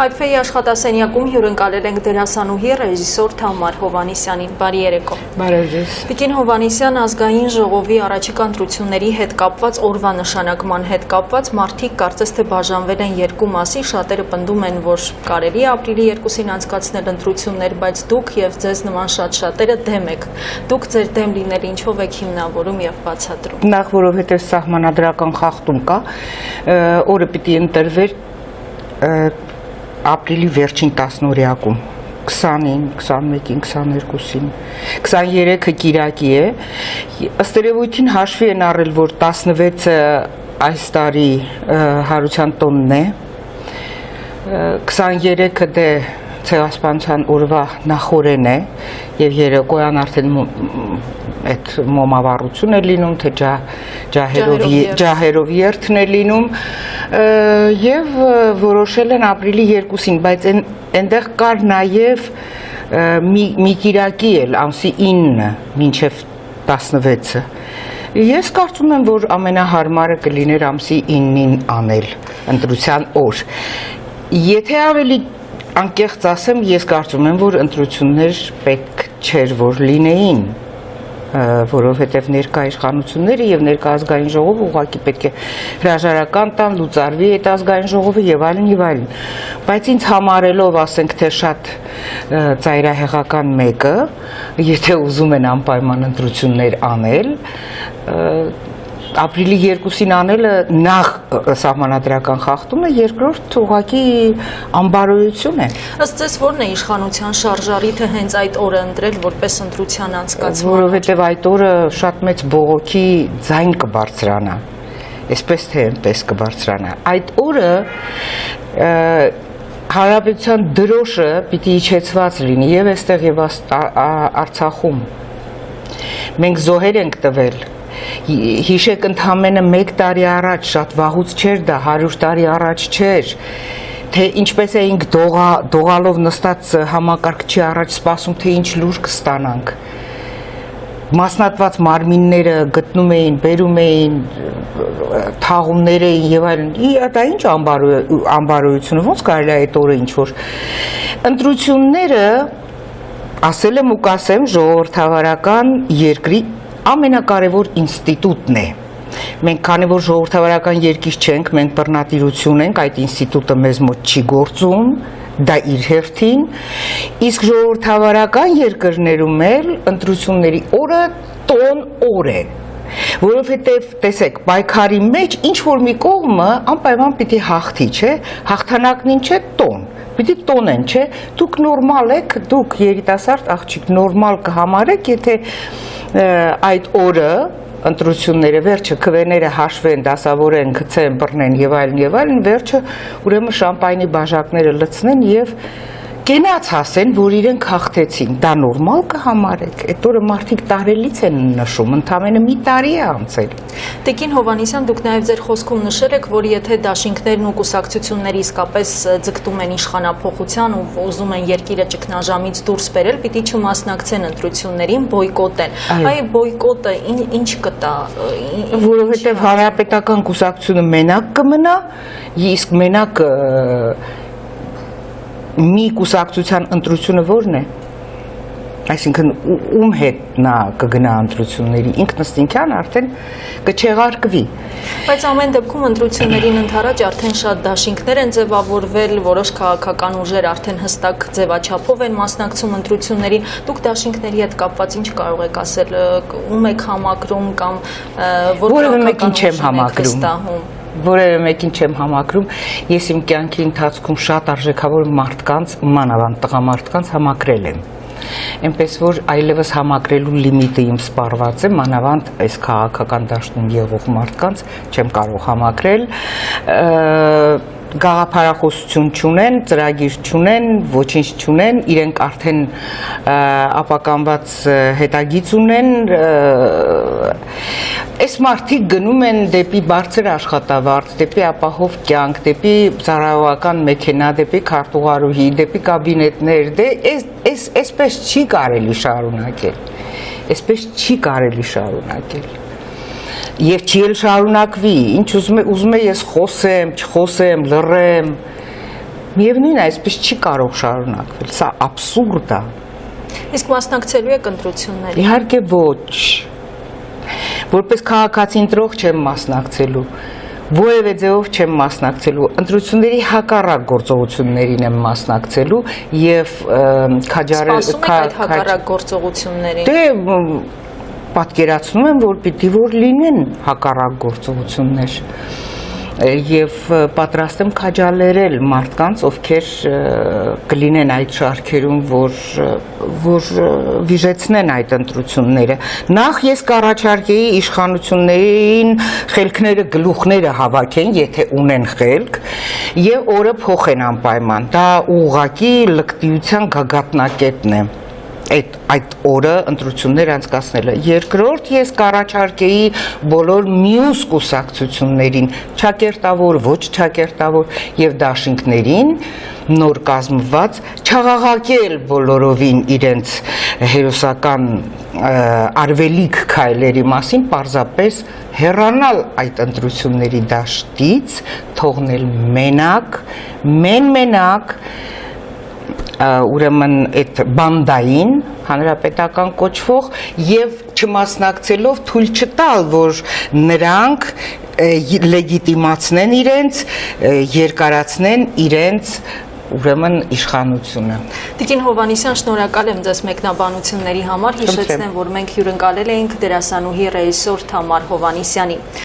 Այփեի աշխատասենյակում հյուրընկալել ենք դերասանուհի ռեժիսոր Թամար Հովհաննիսյանին։ Բարի երեկո։ Բարև ձեզ։ Տիկին Հովհաննիսյան, ազգային ժողովի առաջիկա ընտրությունների հետ կապված, օրվա նշանակման հետ կապված մարդիկ կարծես թե բաժանվել են երկու մասի, շատերը պնդում են, որ կարելի է ապրիլի 2-ին անցկացնել ընտրություններ, բայց դուք եւ ձեզ նման շատերը դեմ եք։ Դուք ձեր դեմ լինելը ինչով եք հիմնավորում եւ բացատրում։ Նախ որովհետեւ սահմանադրական խախտում կա, օրը պիտի ընտրվեր ապրիլի վերջին 10-օրյակում 20-ին, 21-ին, 22-ին, 23-ը կիրակի է, ըստ երևույթին հաշվի են առել, որ 16-ը այս տարի հարության տոնն է, 23-ը դե ցեղասպանության օրվա նախօրեն է եւ երեկոյան արդեն այդ մոմավառություն է լինում, թե ջահերով երթն է լինում եւ որոշել են ապրիլի 2-ին, բայց այնտեղ կար նաեւ մի կիրակի էլ ամսի 9-ը մինչեւ 16-ը։ Ես կարծում եմ, որ ամենահարմարը կլիներ ամսի 9-ին անել ընտրության օր։ Եթե ավելի անկեղծ ասեմ, ես կարծում եմ, որ ընտրություններ պետք չէր որ լինեին, որովհետև ներկա իշխանությունները եւ ներկա ազգային ժողովը ուղղակի պետք է հրաժարական տան, լուծարվի այդ ազգային ժողովը եւ այլն եւ այլն։ Բայց ինձ համարելով, ասենք թե շատ ծայրահեղական մեկը, եթե ուզում են անպայման ընտրություններ անել, ապրիլի 2-ին անելը նախ սահմանադրական խախտում է, երկրորդ ուղղակի անբարոյություն է։ Ըստ ձեզ ո՞րն է իշխանության շարժարիթը հենց այդ օրը ընտրել որպես ընտրության անցկացման։ Որովհետև այդ օրը շատ մեծ բողոքի ձայն կբարձրանա, այսպես թե այնպես կբարձրանա։ Այդ օրը հանրապետության դրոշը պիտի իջեցված լինի եւ այստեղ եւ Արցախում։ Մենք զոհեր ենք տվել։ Հիշեք ընդամենը 1 տարի առաջ, շատ վաղուց չէր դա, 100 տարի առաջ չէր, թե ինչպես էինք դողալով նստած համակարգչի առաջ սպասում, թե ինչ լուր կստանանք։ Մասնատված մարմինները գտնում էին, բերում էին, թաղումներ էին եւ այլն։ Դա ինչ անբարոյությունը, ոնց կարելի է այդ օրը ինչ որ ընտրությունները, ասել եմ ու կասեմ, ժողովրդավարական երկրի ամենակարևոր ինստիտուտն է։ Մենք քանի որ ժողովրդավարական երկիր չենք, մենք բռնատիրություն ենք, այդ ինստիտուտը մեզ մոտ չի գործում, դա իր հերթին, իսկ ժողովրդավարական երկրներում էլ ընտրությունների օրը տոն օր է։ Որովհետև տեսեք, պայքարի մեջ ինչ որ մի կողմը անպայման պիտի հաղթի, չէ, հաղթանակն ինչ է տոն։ Պիտի տոնեն, չէ, դուք նորմալ եք, դուք երիտասարդ աղջիկ նորմալ կհամարեք, եթե այդ օրը ընտրությունները վերջը քվեները հաշվեն, դասավորեն, գցեն, բռնեն եւ այլն, վերջը ուրեմն շամպայնի բաժակները լցնեն եւ կենաց ասեն, որ իրենք հաղթեցին, դա նորմալ կհամարեք, այդ օրը մարդիկ տարելից են նշում, ընդամենը մի տարի է անցել։ Տիկին Հովհաննիսյան, դուք նաև ձեր խոսքում նշել եք, որ եթե դաշինքներն ու կուսակցությունները իսկապես ձգտում են իշխանափոխության ու ուզում են երկիրը ճգնաժամից դուրս բերել, պիտի չմասնակցեն ընտրություններին, բոյկոտեն։ Այ բոյկոտը ինչ կտա։ Որովհետև հանրապետական կուսակցությունը մենակ կմնա, իսկ մենակ մի կուսակցության ընտրությունը ո՞րն է։ Այսինքն ում հետ նա կգնա ընտրությունների, ինքնըստինքյան արդեն կչեղարկվի։ Բայց ամեն դեպքում ընտրություններին ընդառաջ արդեն շատ դաշինքներ են ձևավորվել, որոշ քաղաքական ուժեր արդեն հստակ ձևաչափով են մասնակցում ընտրություններին։ Դուք դաշինքների հետ կապված ինչ կարող եք ասել, ում եք համակրում կամ որևէ մեկին չեմ համակրում։ Որևէ մեկին չեմ համակրում, ես իմ կյանքի ընթացքում շատ արժեքավոր մարդկանց, մանավանդ տղամարդկանց համակրել եմ։ Այնպես որ այլևս համակրելու լիմիտը իմ սպառված է, մանավանդ այս քաղաքական դաշտում եղող մարդկանց չեմ կարող համակրել, գաղափարախոսություն չունեն, ծրագիր չունեն, ոչինչ չունեն, իրենք արդեն ապականված հետագիծ ունեն, այս մարդիկ գնում են դեպի բարձր աշխատավարձ, դեպի ապահով կյանք, դեպի ծառայողական մեքենա, դեպի քարտուղարուհի, դեպի կաբինետներ, այսպես չի կարելի շարունակել, այսպես չի կարելի շարունակել։ Եվ չի էլ շարունակվի, ինչ ուզում է ես խոսեմ, չխոսեմ, լռեմ, Միևնույն է, այսպես չի կարող շարունակվել, սա աբսուրդ է։ Իսկ մասնակցելու եք ընտրությունների։ Իհարկե ոչ։ Որպես քաղաքացի ընտրող չեմ մասնակցելու։ Որևէ ձևով չեմ մասնակցելու, ընտրությունների հակառակ գործողություններին եմ մասնակցելու եւ Սպասում եք այդ հակառակ գործողություններին։ Դե պատկերացնում եմ, որ պիտի որ լինեն հակառակ գործողություններ եւ պատրաստ եմ քաջալերել մարդկանց, ովքեր կլինեն այդ շարքերում, որ վիժեցնեն այդ ընտրությունները։ Նախ ես կառաջարկեի իշխանություններին խելքները, գլուխները հավաքեն, եթե ունեն խելք, եւ օրը փոխեն անպայման։ Դա ուղղակի լկտիության գագաթնակետն է։ Այդ օրը ընտրություններ անցկացնելը։ Երկրորդ ես կառաջարկեի բոլոր մյուս կուսակցություններին, չակերտավոր, ոչ չակերտավոր եւ դաշինքներին նոր կազմված չաղաղակել բոլորովին իրենց հերոսական արվելիք քայլերի մասին, պարզապես հեռանալ այդ ընտրությունների դաշտից, թողնել մենակ, մենակ ուրեմն այդ բանդային հանրապետական կոչվող եւ չմասնակցելով թույլ չտալ, որ նրանք լեգիտիմացնեն իրենց, երկարացնեն իրենց ուրեմն իշխանությունը։ Տիկին Հովհաննիսյան, շնորհակալ եմ ձեզ մեկնաբանությունների համար։ Հիշեցնեմ, որ մենք հյուրընկալել էինք դերասանուհի ռեժիսոր Թամար Հովհաննիսյանին։